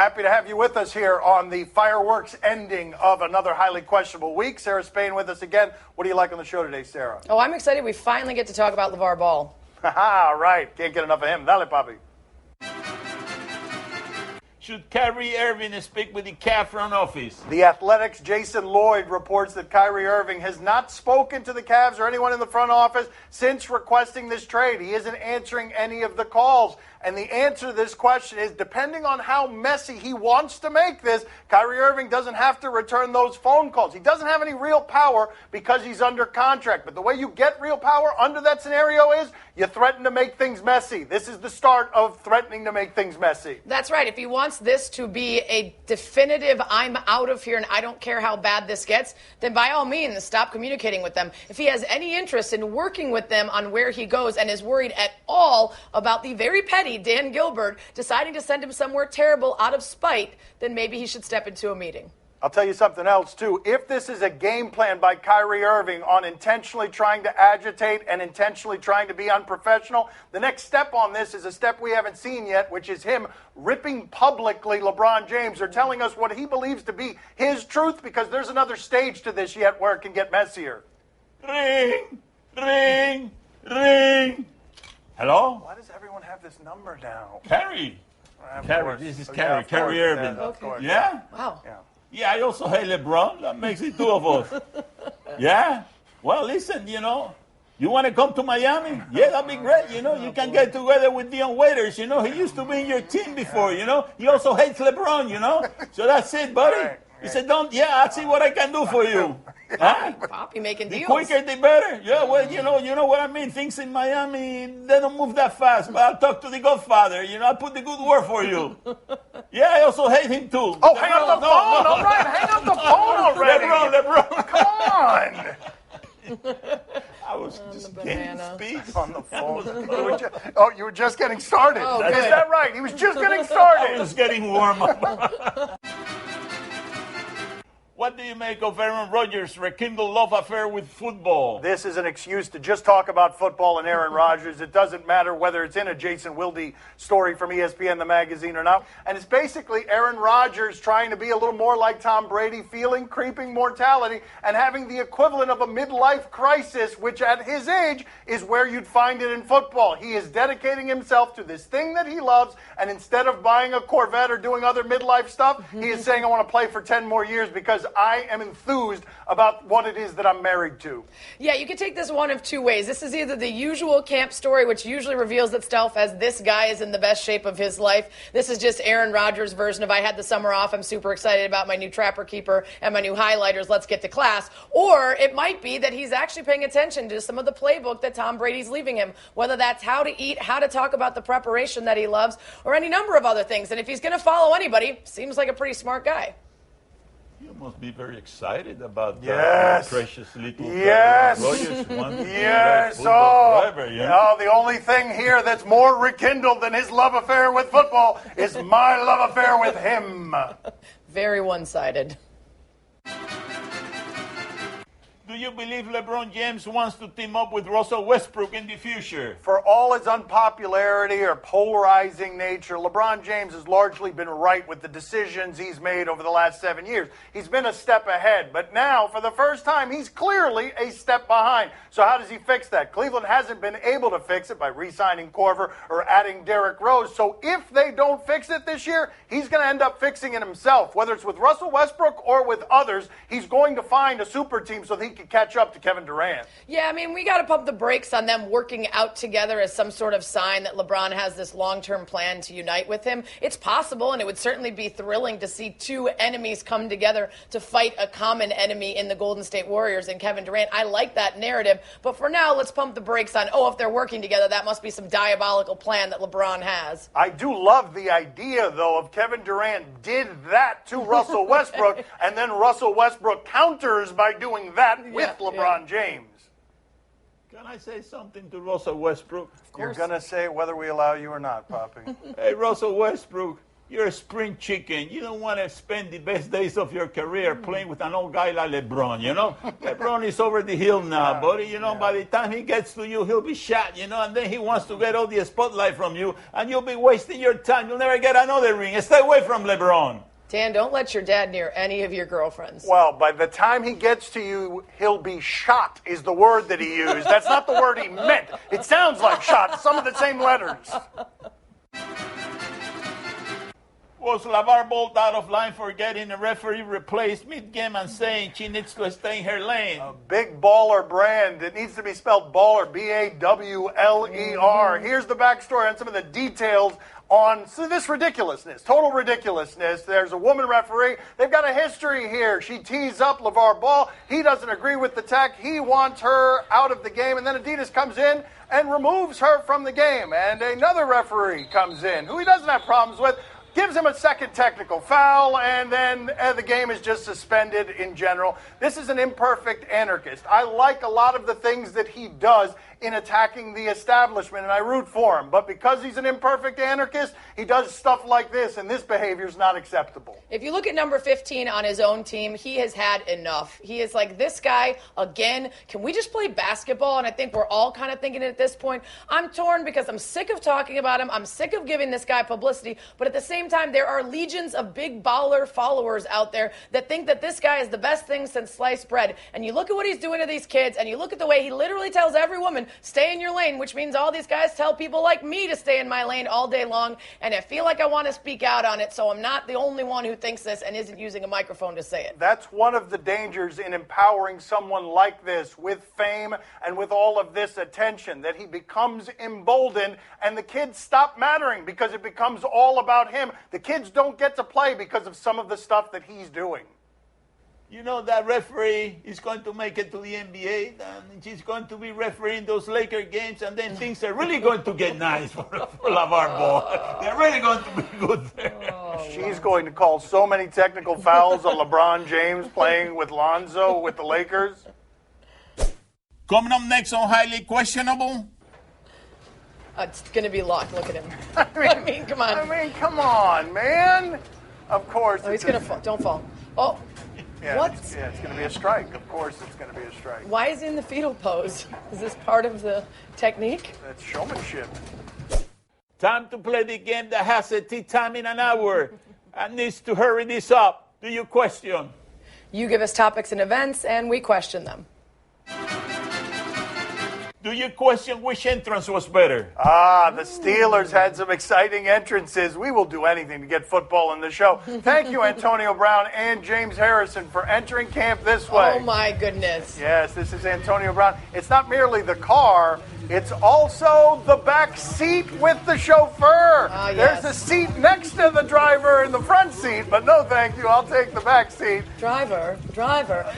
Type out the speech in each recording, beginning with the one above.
Happy to have you with us here on the fireworks ending of another highly questionable week. Sarah Spain with us again. What do you like on the show today, Sarah? Oh, I'm excited. We finally get to talk about LeVar Ball. Haha, right. Can't get enough of him. Dale, papi. Should Kyrie Irving speak with the Cavs front office? The Athletic's Jason Lloyd reports that Kyrie Irving has not spoken to the Cavs or anyone in the front office since requesting this trade. He isn't answering any of the calls. And the answer to this question is, depending on how messy he wants to make this, Kyrie Irving doesn't have to return those phone calls. He doesn't have any real power because he's under contract. But the way you get real power under that scenario is you threaten to make things messy. This is the start of threatening to make things messy. That's right. If he wants this to be a definitive, I'm out of here and I don't care how bad this gets, then by all means, stop communicating with them. If he has any interest in working with them on where he goes and is worried at all about the very petty Dan Gilbert deciding to send him somewhere terrible out of spite, then maybe he should step into a meeting. I'll tell you something else, too. If this is a game plan by Kyrie Irving on intentionally trying to agitate and intentionally trying to be unprofessional, the next step on this is a step we haven't seen yet, which is him ripping publicly LeBron James or telling us what he believes to be his truth, because there's another stage to this yet where it can get messier. Ring, ring, ring. Hello? Why does everyone have this number now? Carrie. Carrie, this is Carrie. Carrie Irving. Yeah, of course. Yeah? Wow. Yeah. Yeah, I also hate LeBron. That makes it two of us. Yeah? Well, listen, you want to come to Miami? Yeah, that'd be great. You can get together with Dion Waiters. He used to be in your team before, He also hates LeBron, So that's it, buddy. Right. He said, I'll see what I can do for you. Huh? Poppy making The deals. quicker, the better. Yeah, well, you know what I mean. Things in Miami, they don't move that fast. But I'll talk to the Godfather. I'll put the good word for you. Yeah, I also hate him too. Oh, hang up the phone. All right, hang up the phone already. LeBron. Come on. I was just getting speech. On the phone. You were just getting started. Oh, is good. that right? He was just getting I started. was getting warm up. What do you make of Aaron Rodgers' rekindled love affair with football? This is an excuse to just talk about football and Aaron Rodgers. It doesn't matter whether it's in a Jason Wilde story from ESPN, the magazine, or not. And it's basically Aaron Rodgers trying to be a little more like Tom Brady, feeling creeping mortality and having the equivalent of a midlife crisis, which at his age is where you'd find it in football. He is dedicating himself to this thing that he loves, and instead of buying a Corvette or doing other midlife stuff, he is saying, I want to play for 10 more years because I am enthused about what it is that I'm married to. Yeah, you can take this one of two ways. This is either the usual camp story, which usually reveals itself as this guy is in the best shape of his life. This is just Aaron Rodgers' version of I had the summer off, I'm super excited about my new Trapper Keeper and my new highlighters, let's get to class. Or it might be that he's actually paying attention to some of the playbook that Tom Brady's leaving him, whether that's how to eat, how to talk about the preparation that he loves, or any number of other things. And if he's going to follow anybody, seems like a pretty smart guy. You must be very excited about Yes. precious little Yes. Rodgers. Yes, the only thing here that's more rekindled than his love affair with football is my love affair with him. Very one-sided. Do you believe LeBron James wants to team up with Russell Westbrook in the future? For all his unpopularity or polarizing nature, LeBron James has largely been right with the decisions he's made over the last 7 years. He's been a step ahead, but now, for the first time, he's clearly a step behind. So how does he fix that? Cleveland hasn't been able to fix it by re-signing Korver or adding Derrick Rose. So if they don't fix it this year, he's going to end up fixing it himself. Whether it's with Russell Westbrook or with others, he's going to find a super team so that he can catch up to Kevin Durant. Yeah, I mean, we got to pump the brakes on them working out together as some sort of sign that LeBron has this long-term plan to unite with him. It's possible, and it would certainly be thrilling to see two enemies come together to fight a common enemy in the Golden State Warriors and Kevin Durant. I like that narrative, but for now, let's pump the brakes on, if they're working together, that must be some diabolical plan that LeBron has. I do love the idea, though, of Kevin Durant did that to Russell Westbrook, and then Russell Westbrook counters by doing that with LeBron James. Can I say something to Russell Westbrook? You're going to say it whether we allow you or not, Poppy. Hey, Russell Westbrook, You're a spring chicken. You don't want to spend the best days of your career playing with an old guy like LeBron, you know? LeBron is over the hill now, buddy. You know, by the time he gets to you, he'll be shot, you know, and then he wants to get all the spotlight from you, and you'll be wasting your time. You'll never get another ring. Stay away from LeBron. Dan, don't let your dad near any of your girlfriends. Well, by the time he gets to you, he'll be shot, is the word that he used. That's not the word he meant. It sounds like shot, some of the same letters. Was LaVar Ball out of line for getting a referee replaced mid-game and saying she needs to stay in her lane? A big baller brand. It needs to be spelled baller, B-A-W-L-E-R. Here's the backstory on some of the details on this ridiculousness, total ridiculousness. There's a woman referee. They've got a history here. She tees up LaVar Ball. He doesn't agree with the tech. He wants her out of the game. And then Adidas comes in and removes her from the game. And another referee comes in who he doesn't have problems with, gives him a second technical foul, and then the game is just suspended in general. This is an imperfect anarchist. I like a lot of the things that he does in attacking the establishment, and I root for him. But because he's an imperfect anarchist, he does stuff like this, and this behavior is not acceptable. If you look at number 15 on his own team, he has had enough. He is like, this guy, again, can we just play basketball? And I think we're all kind of thinking at this point. I'm torn because I'm sick of talking about him. I'm sick of giving this guy publicity. But at the same time, there are legions of big baller followers out there that think that this guy is the best thing since sliced bread. And you look at what he's doing to these kids, and you look at the way he literally tells every woman, stay in your lane, which means all these guys tell people like me to stay in my lane all day long. And I feel like I want to speak out on it, so I'm not the only one who thinks this and isn't using a microphone to say it. That's one of the dangers in empowering someone like this with fame and with all of this attention, that he becomes emboldened and the kids stop mattering because it becomes all about him. The kids don't get to play because of some of the stuff that he's doing. You know, that referee is going to make it to the NBA, and she's going to be refereeing those Laker games, and then things are really going to get nice for LaVar Ball. They're really going to be good there. She's going to call so many technical fouls on LeBron James playing with Lonzo with the Lakers. Coming up next on Highly Questionable. It's going to be Locke. Look at him. I mean, come on. I mean, come on, man. Of course. Oh, he's going to fall. Don't fall. Oh. Yeah, what? It's going to be a strike. Of course it's going to be a strike. Why is he in the fetal pose? Is this part of the technique? That's showmanship. Time to play the game that has a tea time in an hour and needs to hurry this up. Do you question? You give us topics and events, and we question them. Do you question which entrance was better? The Steelers had some exciting entrances. We will do anything to get football in the show. Thank you, Antonio Brown and James Harrison, for entering camp this way. Oh, my goodness. Yes, this is Antonio Brown. It's not merely the car, it's also the back seat with the chauffeur. Yes. There's a seat next to the driver in the front seat, but no thank you, I'll take the back seat. Driver.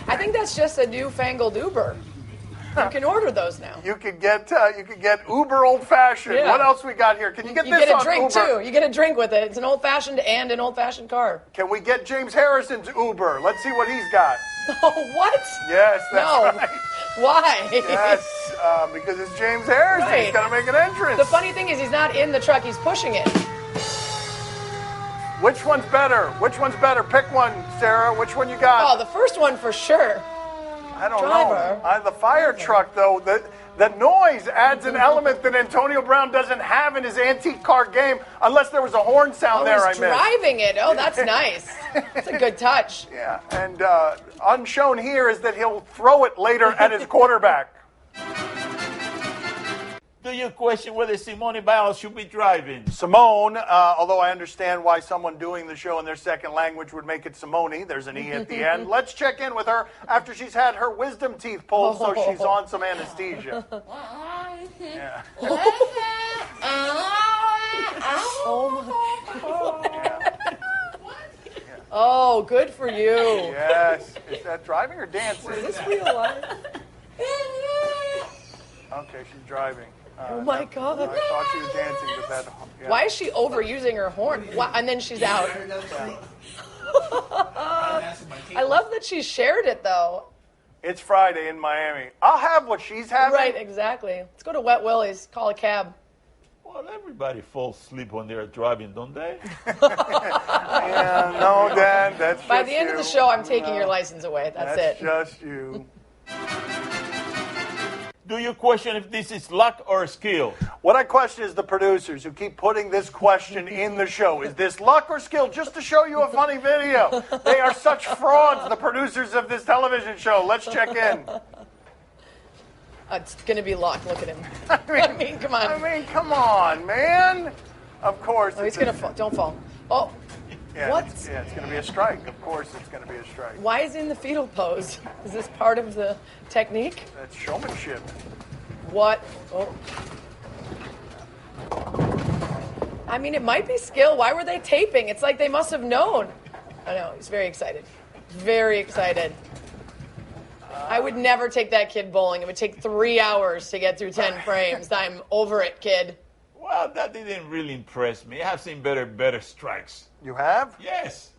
I think that's just a newfangled Uber. You can order those now. You could get Uber old-fashioned. Yeah. What else we got here? Can you get You this get a on drink, Uber? too. You get a drink with it. It's an old-fashioned and an old-fashioned car. Can we get James Harrison's Uber? Let's see what he's got. Oh, what? Yes, that's No. right. Why? Yes, because it's James Harrison. Right. He's got to make an entrance. The funny thing is he's not in the truck. He's pushing it. Which one's better? Pick one, Sarah. Which one you got? Oh, the first one for sure. I don't driver. know. The fire truck, though, the noise adds an element that Antonio Brown doesn't have in his antique car game, unless there was a horn sound there I He's missed. driving it. Oh, that's nice. That's a good touch. Yeah, and unshown here is that he'll throw it later at his quarterback. Do you question whether Simone Biles should be driving? Simone, although I understand why someone doing the show in their second language would make it Simone, there's an E at the end. Let's check in with her after she's had her wisdom teeth pulled, so she's on some anesthesia. Yeah. Oh, my God. Oh, good for you. Yes. Is that driving or dancing? Is this real life? Okay, she's driving. Oh, my God. I thought she was dancing, but that... Yeah. Why is she overusing her horn? Why? And then she's out. I love that she shared it, though. It's Friday in Miami. I'll have what she's having. Right, exactly. Let's go to Wet Willie's. Call a cab. Well, everybody falls asleep when they're driving, don't they? Yeah, no, Dad, that's By just the end of you. the show, I'm taking your license away. That's it. Just you. Do you question if this is luck or skill? What I question is the producers who keep putting this question in the show. Is this luck or skill? Just to show you a funny video. They are such frauds, the producers of this television show. Let's check in. It's going to be luck. Look at him. I mean, come on. Come on, man. Of course. Oh, he's going to fall. Don't fall. Oh, yeah, what? It's going to be a strike. Of course it's going to be a strike. Why is he in the fetal pose? Is this part of the technique? That's showmanship. What? Oh. I mean, it might be skill. Why were they taping? It's like they must have known. I know. He's very excited. Very excited. I would never take that kid bowling. It would take 3 hours to get through 10 frames. I'm over it, kid. Well, that didn't really impress me. I have seen better strikes. You have? Yes.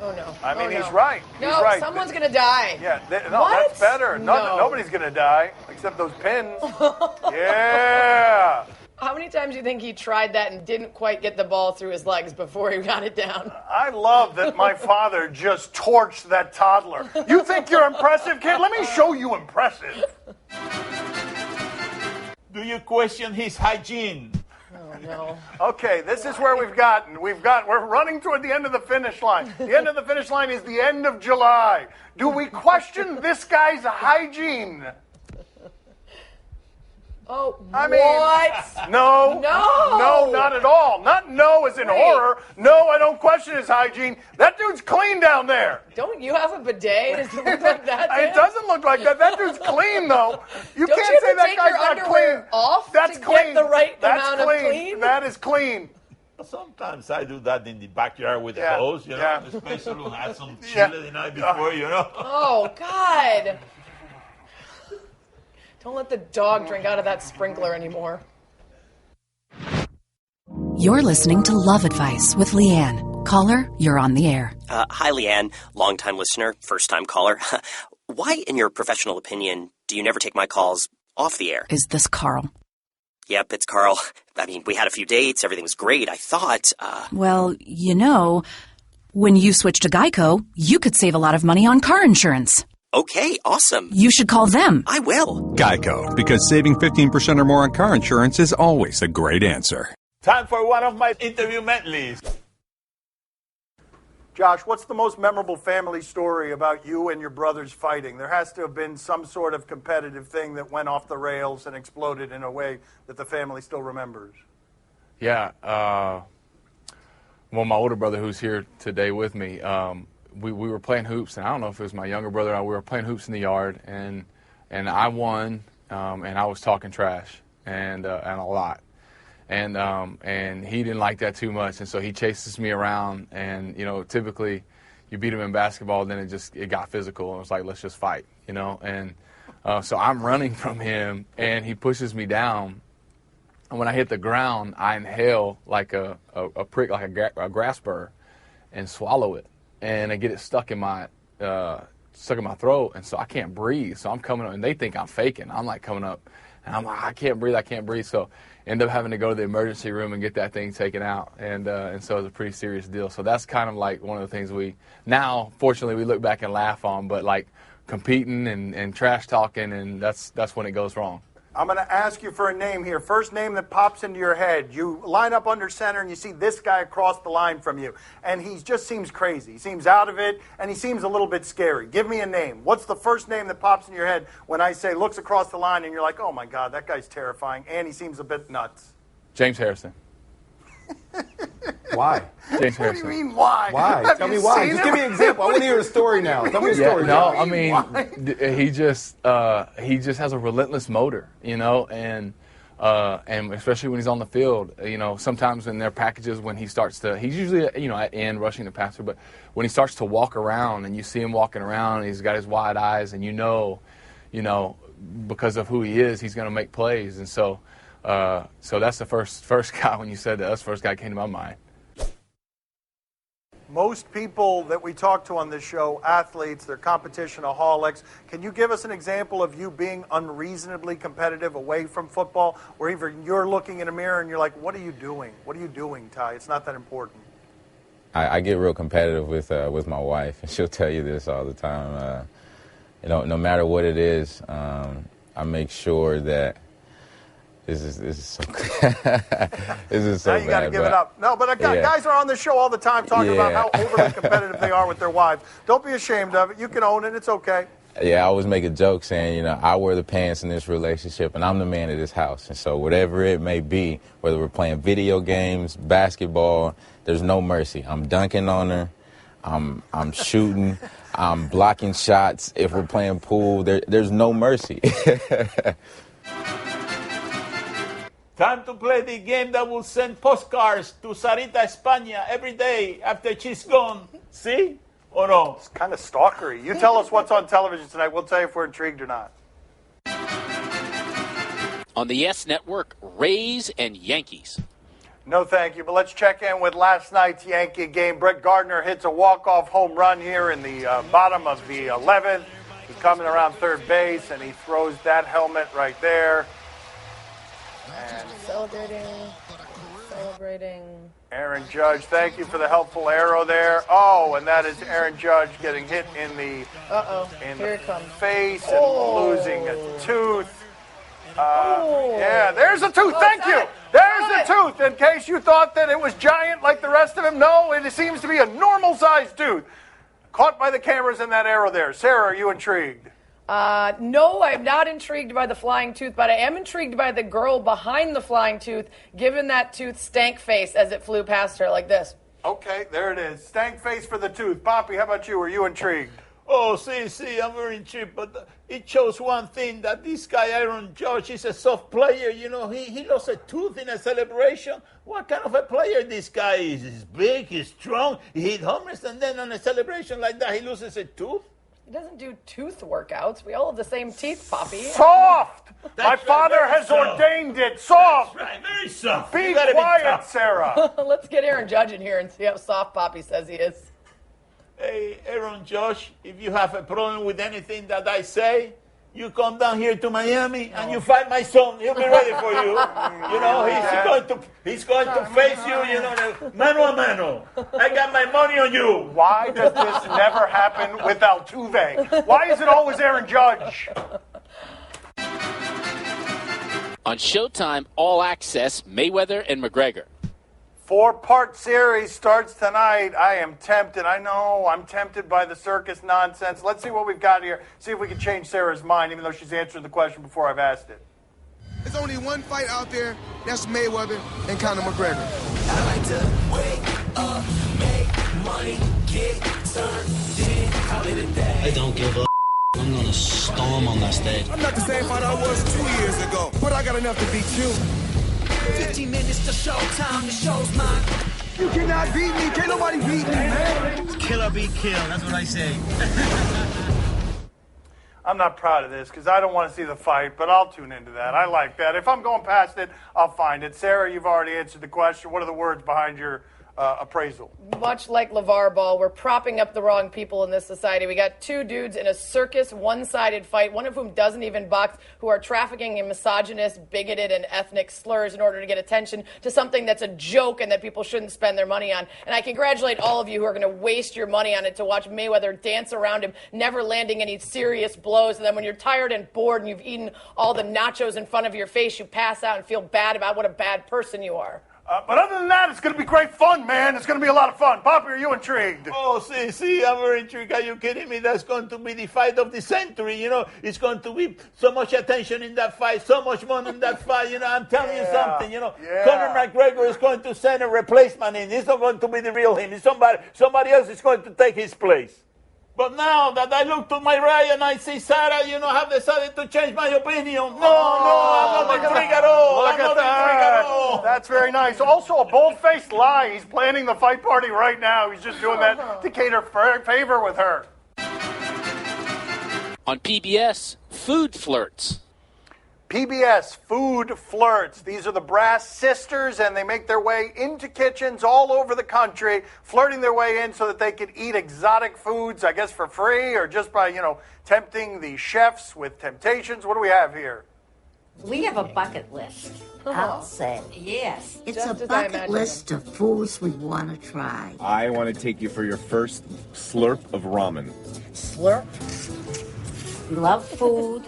Oh, no. I mean, no. he's right. No, he's right. someone's going to die. Yeah, no, What? that's better. No. Nobody's going to die except those pins. Yeah. How many times do you think he tried that and didn't quite get the ball through his legs before he got it down? I love that my father just torched that toddler. You think you're impressive, kid? Let me show you impressive. Do you question his hygiene? Oh, no. Okay, this is where we're running toward the end of the finish line. The end of the finish line is the end of July. Do we question this guy's hygiene? Oh, I mean, what? No. No. No, not at all. Not no as in horror. No, I don't question his hygiene. That dude's clean down there. Don't you have a bidet? Does it look like that? It doesn't look like that. That dude's clean, though. You Don't can't you say have to that take guy's your not underwear clean. off That's to clean. get the right That's amount of clean? That is clean. Sometimes I do that in the backyard with the Yeah, hose, you know, yeah. especially when I had some Yeah. chili the night before, you know. Oh, God. Don't let the dog drink out of that sprinkler anymore. You're listening to Love Advice with Leanne. Caller, you're on the air. Hi, Leanne. Longtime listener, first-time caller. Why, in your professional opinion, do you never take my calls off the air? Is this Carl? Yep, it's Carl. I mean, we had a few dates. Everything was great. I thought, Well, you know, when you switch to Geico, you could save a lot of money on car insurance. Okay, awesome. You should call them. I will. Geico, because saving 15% or more on car insurance is always a great answer. Time for one of my interview medleys. Josh, what's the most memorable family story about you and your brothers fighting? There has to have been some sort of competitive thing that went off the rails and exploded in a way that the family still remembers. Yeah. Well, my older brother who's here today with me, we were playing hoops, and I don't know if it was my younger brother or we were playing hoops in the yard, and I won, and I was talking trash and a lot. And he didn't like that too much, and so he chases me around. And you know, typically, you beat him in basketball, then it got physical. And it was like, let's just fight, you know. And so I'm running from him, and he pushes me down. And when I hit the ground, I inhale like a prick, like a grass burr, and swallow it, and I get it stuck in my throat, and so I can't breathe. So I'm coming up, and they think I'm faking. I'm like coming up, and I'm like, I can't breathe. So end up having to go to the emergency room and get that thing taken out, and so it's a pretty serious deal. So that's kind of like one of the things now, fortunately, we look back and laugh on, but like competing and trash talking, and that's when it goes wrong. I'm going to ask you for a name here. First name that pops into your head. You line up under center and you see this guy across the line from you, and he just seems crazy. He seems out of it, and he seems a little bit scary. Give me a name. What's the first name that pops in your head when I say looks across the line and you're like, oh my God, that guy's terrifying, and he seems a bit nuts? James Harrison. Why? James What do you Harrison. mean, why? Why? Have Tell you me why. seen Just him? give me an example. I want to hear a story now. Tell me a story. No, Joey. I mean, he just has a relentless motor, you know, and especially when he's on the field, you know, sometimes in their packages when he's usually, you know, at end rushing the passer, but when he starts to walk around and you see him walking around, and he's got his wide eyes, and you know, because of who he is, he's going to make plays, and so that's the first guy when you said that. That's the first guy that came to my mind. Most people that we talk to on this show, athletes, they're competitionaholics. Can you give us an example of you being unreasonably competitive away from football, where even you're looking in a mirror and you're like, what are you doing? What are you doing, Ty? It's not that important. I get real competitive with my wife, and she'll tell you this all the time. No matter what it is, I make sure that this is so this is so now you got to bad, give it up. No, but guys are on the show all the time talking about how overly competitive they are with their wives. Don't be ashamed of it. You can own it. It's okay. Yeah, I always make a joke saying, I wear the pants in this relationship, and I'm the man of this house. And so whatever it may be, whether we're playing video games, basketball, there's no mercy. I'm dunking on her. I'm shooting. I'm blocking shots. If we're playing pool, there's no mercy. Time to play the game that will send postcards to Sarita España every day after she's gone. See? Or no? It's kind of stalkery. You tell us what's on television tonight. We'll tell you if we're intrigued or not. On the Yes Network, Rays and Yankees. No, thank you. But let's check in with last night's Yankee game. Brett Gardner hits a walk-off home run here in the bottom of the 11th. He's coming around third base, and he throws that helmet right there. And Celebrating. Aaron Judge, thank you for the helpful arrow there. Oh, and that is Aaron Judge getting hit in the face and losing a tooth. Yeah, there's a tooth. Thank you. There's a tooth. In case you thought that it was giant like the rest of him, no, it seems to be a normal-sized tooth. Caught by the cameras in that arrow there. Sarah, are you intrigued? No, I'm not intrigued by the flying tooth, but I am intrigued by the girl behind the flying tooth, given that tooth stank face as it flew past her like this. Okay, there it is. Stank face for the tooth. Poppy, how about you? Are you intrigued? Oh, see, I'm very intrigued, but it shows one thing, that this guy, Aaron Judge, is a soft player. He lost a tooth in a celebration. What kind of a player this guy is? He's big, he's strong, he hit homers, and then on a celebration like that, he loses a tooth? He doesn't do tooth workouts. We all have the same teeth, Poppy. Soft! My father has ordained it. Soft! That's right, very soft. Be quiet, Sarah. Let's get Aaron Judge in here and see how soft Poppy says he is. Hey, Aaron Judge, if you have a problem with anything that I say, you come down here to Miami and you fight my son. He'll be ready for you. He's going to face you, mano a mano. I got my money on you. Why does this never happen with Altuve? Why is it always Aaron Judge? On Showtime, All Access, Mayweather and McGregor. 4-part series starts tonight. I am tempted. I know I'm tempted by the circus nonsense. Let's see what we've got here. See if we can change Sarah's mind, even though she's answered the question before I've asked it. There's only one fight out there. That's Mayweather and Conor McGregor. I like to wake up, make money, get turned in, call it a day. I don't give a. I'm gonna storm on that stage. I'm not the same fighter I was 2 years ago, but I got enough to beat you. 15 minutes to showtime, the show's mine. You cannot beat me. Can't nobody beat me, man. Killer beat kill. That's what I say. I'm not proud of this because I don't want to see the fight, but I'll tune into that. I like that. If I'm going past it, I'll find it. Sarah, you've already answered the question. What are the words behind your appraisal? Much like LeVar Ball, we're propping up the wrong people in this society. We got two dudes in a circus, one-sided fight, one of whom doesn't even box, who are trafficking in misogynist, bigoted, and ethnic slurs in order to get attention to something that's a joke and that people shouldn't spend their money on. And I congratulate all of you who are going to waste your money on it to watch Mayweather dance around him, never landing any serious blows. And then when you're tired and bored and you've eaten all the nachos in front of your face, you pass out and feel bad about what a bad person you are. But other than that, it's going to be great fun, man. It's going to be a lot of fun. Poppy, are you intrigued? Oh, see, I'm very intrigued. Are you kidding me? That's going to be the fight of the century. It's going to be so much attention in that fight, so much money in that fight. I'm telling you something. Conor McGregor is going to send a replacement in. He's not going to be the real him. It's somebody else is going to take his place. But now that I look to my right and I see Sarah, I have decided to change my opinion. No, I'm not intrigued at all. Look at that. That's very nice. Also, a bold-faced lie. He's planning the fight party right now. He's just doing that to cater favor with her. On PBS, Food Flirts. PBS Food Flirts. These are the brass sisters, and they make their way into kitchens all over the country, flirting their way in so that they can eat exotic foods, I guess for free, or just by, tempting the chefs with temptations. What do we have here? We have a bucket list, I'll say. Yes. It's a bucket list of foods we want to try. I want to take you for your first slurp of ramen. Slurp. We love food.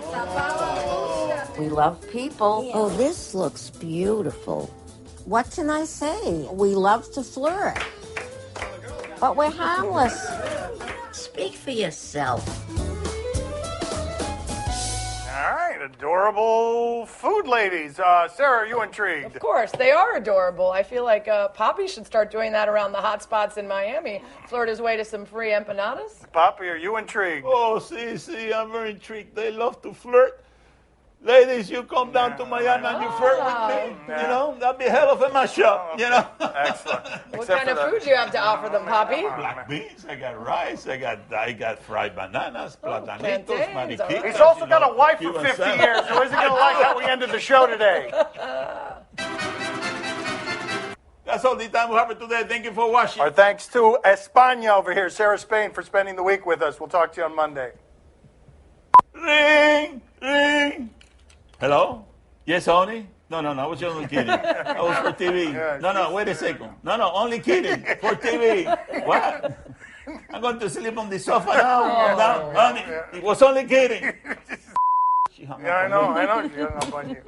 We love people. Oh, this looks beautiful. What can I say? We love to flirt. But we're harmless. Speak for yourself. All right, adorable food ladies. Sarah, are you intrigued? Of course, they are adorable. I feel like Poppy should start doing that around the hot spots in Miami. Flirt his way to some free empanadas. Poppy, are you intrigued? Oh, see, I'm very intrigued. They love to flirt. Ladies, you come down to Miami and you flirt with me. That'd be a hell of a mashup, Excellent. What kind of food do you have to offer them, Poppy? Black beans, I got rice, I got fried bananas, platanitos, plantains, mariquitas. He's also got a wife for Cuban 50 salmon. years, so isn't going to like how we ended the show today. That's all the time we have for today. Thank you for watching. Our thanks to España over here, Sarah Spain, for spending the week with us. We'll talk to you on Monday. Ring, ring. Hello? Yes, honey? No, I was only kidding. I was for TV. No, wait a second. No, only kidding. For TV. What? I'm going to sleep on the sofa now. No, honey, it was only kidding. Yeah, I know. She hung up on you.